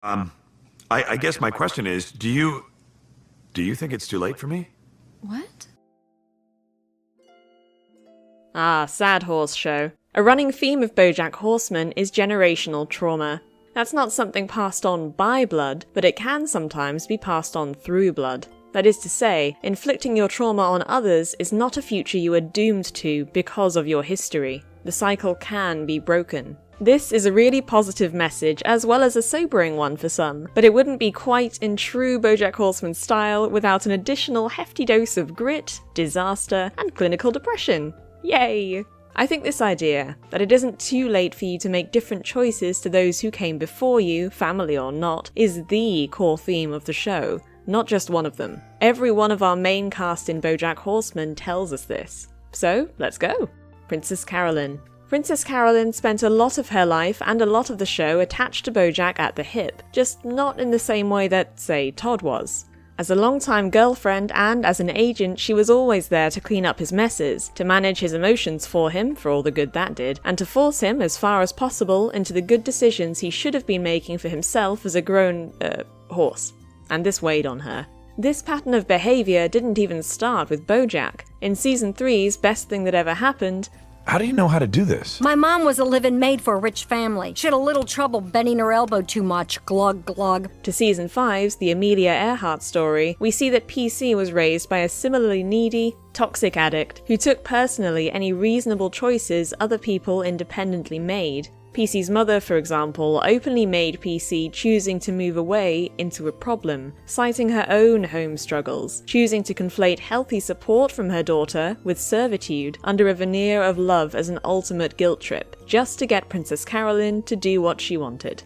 I guess my question is, do you think it's too late for me? What? Ah, sad horse show. A running theme of Bojack Horseman is generational trauma. That's not something passed on by blood, but it can sometimes be passed on through blood. That is to say, inflicting your trauma on others is not a future you are doomed to because of your history. The cycle can be broken. This is a really positive message, as well as a sobering one for some, but it wouldn't be quite in true Bojack Horseman style without an additional hefty dose of grit, disaster, and clinical depression. Yay! I think this idea, that it isn't too late for you to make different choices to those who came before you, family or not, is the core theme of the show, not just one of them. Every one of our main cast in Bojack Horseman tells us this. So, let's go! Princess Carolyn. Princess Carolyn spent a lot of her life and a lot of the show attached to Bojack at the hip, just not in the same way that, say, Todd was. As a longtime girlfriend and as an agent, she was always there to clean up his messes, to manage his emotions for him, for all the good that did, and to force him, as far as possible, into the good decisions he should have been making for himself as a grown, horse. And this weighed on her. This pattern of behaviour didn't even start with Bojack. In Season 3's Best Thing That Ever Happened, How do you know how to do this? My mom was a living maid for a rich family. She had a little trouble bending her elbow too much, glug glug. to Season 5's The Amelia Earhart story, we see that PC was raised by a similarly needy, toxic addict who took personally any reasonable choices other people independently made. PC's mother, for example, openly made PC choosing to move away into a problem, citing her own home struggles, choosing to conflate healthy support from her daughter with servitude under a veneer of love as an ultimate guilt trip, just to get Princess Carolyn to do what she wanted.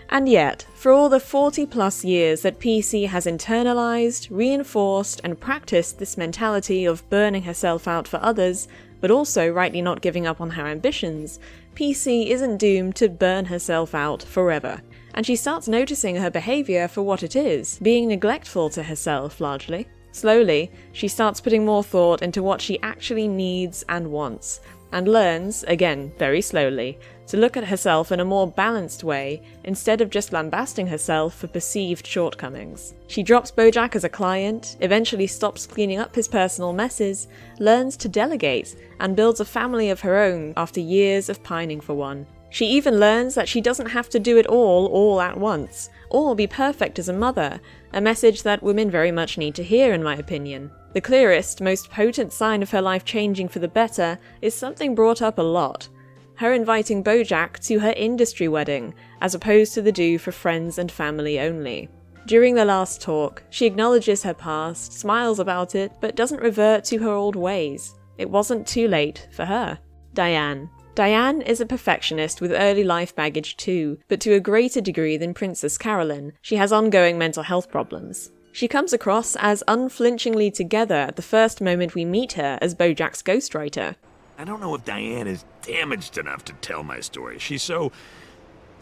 And yet, for all the 40+ years that PC has internalized, reinforced, and practiced this mentality of burning herself out for others, but also rightly not giving up on her ambitions, PC isn't doomed to burn herself out forever. And she starts noticing her behaviour for what it is, being neglectful to herself, largely. Slowly, she starts putting more thought into what she actually needs and wants, and learns, again very slowly, to look at herself in a more balanced way, instead of just lambasting herself for perceived shortcomings. She drops Bojack as a client, eventually stops cleaning up his personal messes, learns to delegate, and builds a family of her own after years of pining for one. She even learns that she doesn't have to do it all at once, or be perfect as a mother, a message that women very much need to hear, in my opinion. The clearest, most potent sign of her life changing for the better is something brought up a lot: her inviting Bojack to her industry wedding, as opposed to the do for friends and family only. During the last talk, she acknowledges her past, smiles about it, but doesn't revert to her old ways. It wasn't too late for her. Diane. Diane is a perfectionist with early life baggage too, but to a greater degree than Princess Carolyn. She has ongoing mental health problems. She comes across as unflinchingly together at the first moment we meet her as Bojack's ghostwriter. I don't know if Diane is damaged enough to tell my story. She's so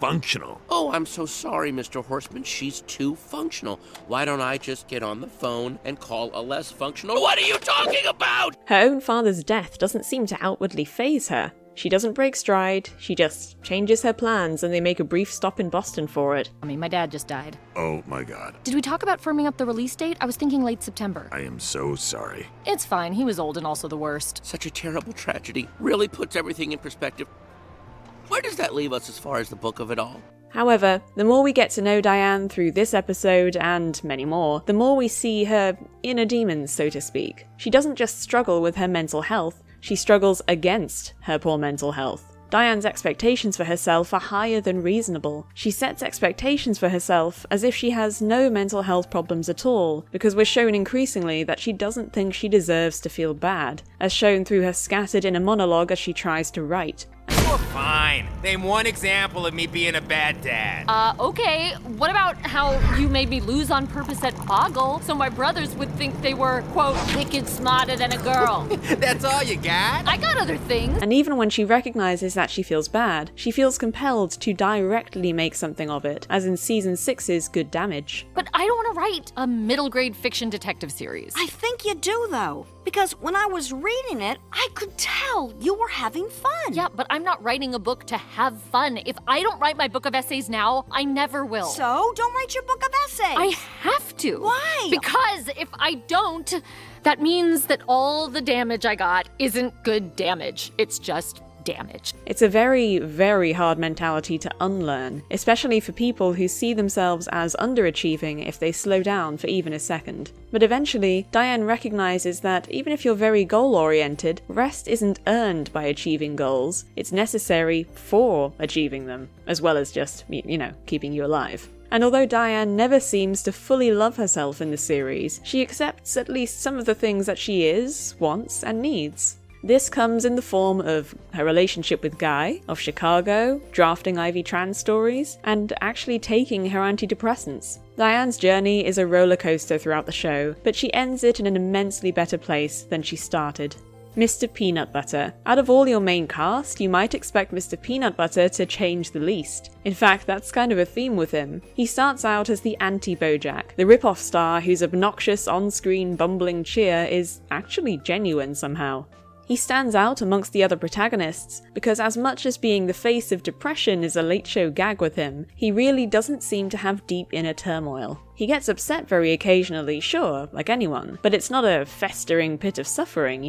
functional. Oh, I'm so sorry, Mr. Horseman. She's too functional. Why don't I just get on the phone and call a less functional? What are you talking about? Her own father's death doesn't seem to outwardly faze her. She doesn't break stride, she just changes her plans and they make a brief stop in Boston for it. My dad just died. Oh my god. Did we talk about firming up the release date? I was thinking late September. I am so sorry. It's fine, he was old and also the worst. Such a terrible tragedy. Really puts everything in perspective. Where does that leave us as far as the book of it all? However, the more we get to know Diane through this episode, and many more, the more we see her inner demons, so to speak. She doesn't just struggle with her mental health, she struggles against her poor mental health. Diane's expectations for herself are higher than reasonable. She sets expectations for herself as if she has no mental health problems at all, because we're shown increasingly that she doesn't think she deserves to feel bad, as shown through her scattered inner monologue as she tries to write. You're fine. Name one example of me being a bad dad. Okay. What about how you made me lose on purpose at Boggle so my brothers would think they were, quote, wicked smarter than a girl? That's all you got? I got other things. And even when she recognizes that she feels bad, she feels compelled to directly make something of it, as in Season 6's Good Damage. But I don't want to write a middle grade fiction detective series. I think you do, though. Because when I was reading it, I could tell you were having fun. Yeah, but I'm not writing a book to have fun. If I don't write my book of essays now, I never will. So, don't write your book of essays. I have to. Why? Because if I don't, that means that all the damage I got isn't good damage. It's just damage. It's a very, very hard mentality to unlearn, especially for people who see themselves as underachieving if they slow down for even a second. But eventually, Diane recognizes that even if you're very goal-oriented, rest isn't earned by achieving goals, it's necessary for achieving them, as well as just, keeping you alive. And although Diane never seems to fully love herself in the series, she accepts at least some of the things that she is, wants, and needs. This comes in the form of her relationship with Guy, of Chicago, drafting Ivy Tran's stories, and actually taking her antidepressants. Diane's journey is a roller coaster throughout the show, but she ends it in an immensely better place than she started. Mr. Peanut Butter. Out of all your main cast, you might expect Mr. Peanut Butter to change the least. In fact, that's kind of a theme with him. He starts out as the anti-Bojack, the rip-off star whose obnoxious on-screen bumbling cheer is actually genuine somehow. He stands out amongst the other protagonists because as much as being the face of depression is a late show gag with him, he really doesn't seem to have deep inner turmoil. He gets upset very occasionally, sure, like anyone, but it's not a festering pit of suffering,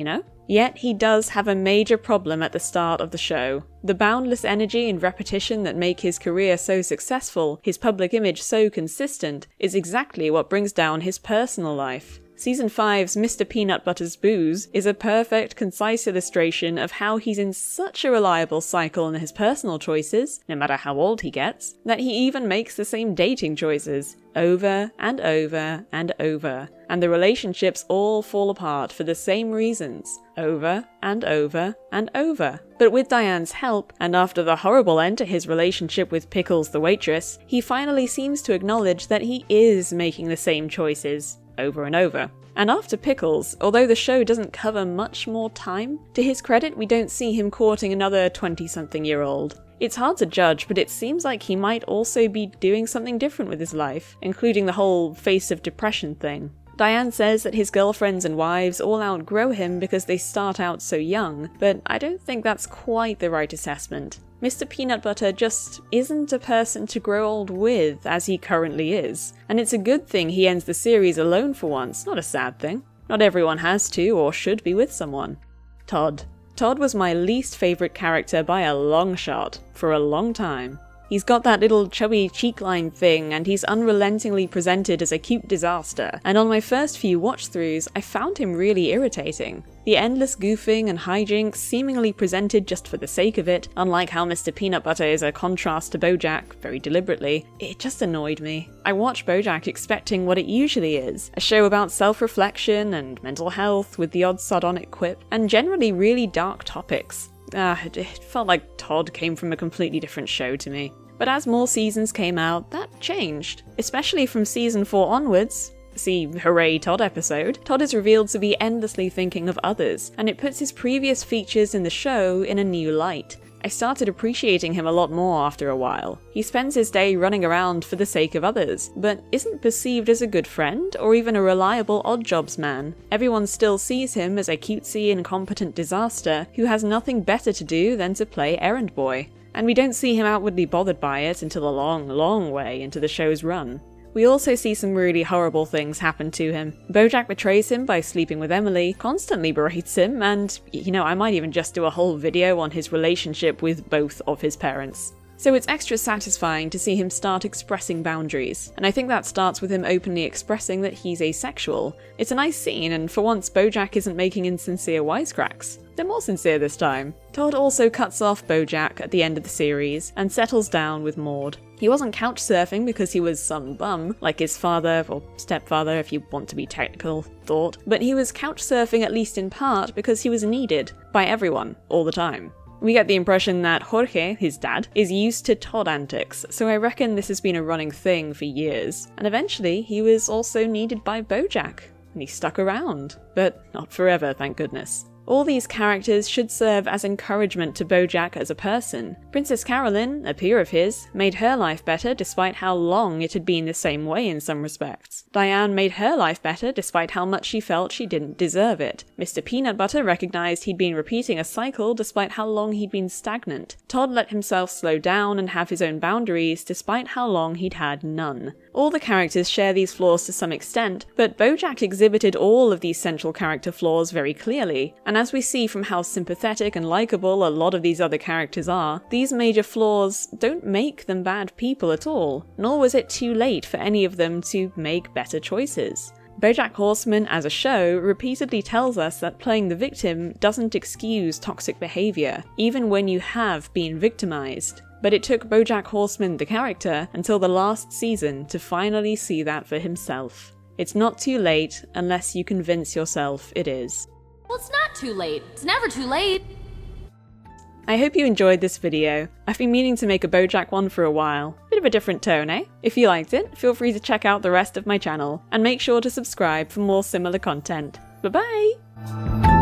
Yet he does have a major problem at the start of the show. The boundless energy and repetition that make his career so successful, his public image so consistent, is exactly what brings down his personal life. Season 5's Mr. Peanut Butter's Booze is a perfect, concise illustration of how he's in such a reliable cycle in his personal choices, no matter how old he gets, that he even makes the same dating choices, over and over and over, and the relationships all fall apart for the same reasons, over and over and over. But with Diane's help, and after the horrible end to his relationship with Pickles the waitress, he finally seems to acknowledge that he is making the same choices, over and over. And after Pickles, although the show doesn't cover much more time, to his credit we don't see him courting another 20-something-year-old. It's hard to judge, but it seems like he might also be doing something different with his life, including the whole face of depression thing. Diane says that his girlfriends and wives all outgrow him because they start out so young, but I don't think that's quite the right assessment. Mr. Peanut Butter just isn't a person to grow old with, as he currently is, and it's a good thing he ends the series alone for once, not a sad thing. Not everyone has to or should be with someone. Todd. Todd was my least favourite character by a long shot, for a long time. He's got that little chubby cheekline thing, and he's unrelentingly presented as a cute disaster, and on my first few watch-throughs, I found him really irritating. The endless goofing and hijinks seemingly presented just for the sake of it, unlike how Mr. Peanut Butter is a contrast to Bojack, very deliberately, it just annoyed me. I watch Bojack expecting what it usually is, a show about self-reflection and mental health with the odd sardonic quip, and generally really dark topics. It felt like Todd came from a completely different show to me. But as more seasons came out, that changed. Especially from season 4 onwards, see Hooray Todd episode, Todd is revealed to be endlessly thinking of others, and it puts his previous features in the show in a new light. I started appreciating him a lot more after a while. He spends his day running around for the sake of others, but isn't perceived as a good friend or even a reliable odd jobs man. Everyone still sees him as a cutesy, incompetent disaster who has nothing better to do than to play errand boy. And we don't see him outwardly bothered by it until a long, long way into the show's run. We also see some really horrible things happen to him. Bojack betrays him by sleeping with Emily, constantly berates him, and, I might even just do a whole video on his relationship with both of his parents. So it's extra satisfying to see him start expressing boundaries, and I think that starts with him openly expressing that he's asexual. It's a nice scene, and for once Bojack isn't making insincere wisecracks. They're more sincere this time. Todd also cuts off Bojack at the end of the series, and settles down with Maud. He wasn't couch surfing because he was some bum, like his father, or stepfather if you want to be technical, thought, but he was couch surfing at least in part because he was needed, by everyone, all the time. We get the impression that Jorge, his dad, is used to Todd antics, so I reckon this has been a running thing for years. And eventually, he was also needed by Bojack, and he stuck around. But not forever, thank goodness. All these characters should serve as encouragement to Bojack as a person. Princess Carolyn, a peer of his, made her life better despite how long it had been the same way in some respects. Diane made her life better despite how much she felt she didn't deserve it. Mr. Peanut Butter recognized he'd been repeating a cycle despite how long he'd been stagnant. Todd let himself slow down and have his own boundaries despite how long he'd had none. All the characters share these flaws to some extent, but Bojack exhibited all of these central character flaws very clearly, and as we see from how sympathetic and likable a lot of these other characters are, these major flaws don't make them bad people at all, nor was it too late for any of them to make better choices. Bojack Horseman as a show repeatedly tells us that playing the victim doesn't excuse toxic behavior, even when you have been victimized. But it took Bojack Horseman, the character, until the last season to finally see that for himself. It's not too late unless you convince yourself it is. Well, it's not too late. It's never too late. I hope you enjoyed this video. I've been meaning to make a Bojack one for a while. Bit of a different tone, eh? If you liked it, feel free to check out the rest of my channel, and make sure to subscribe for more similar content. Bye-bye!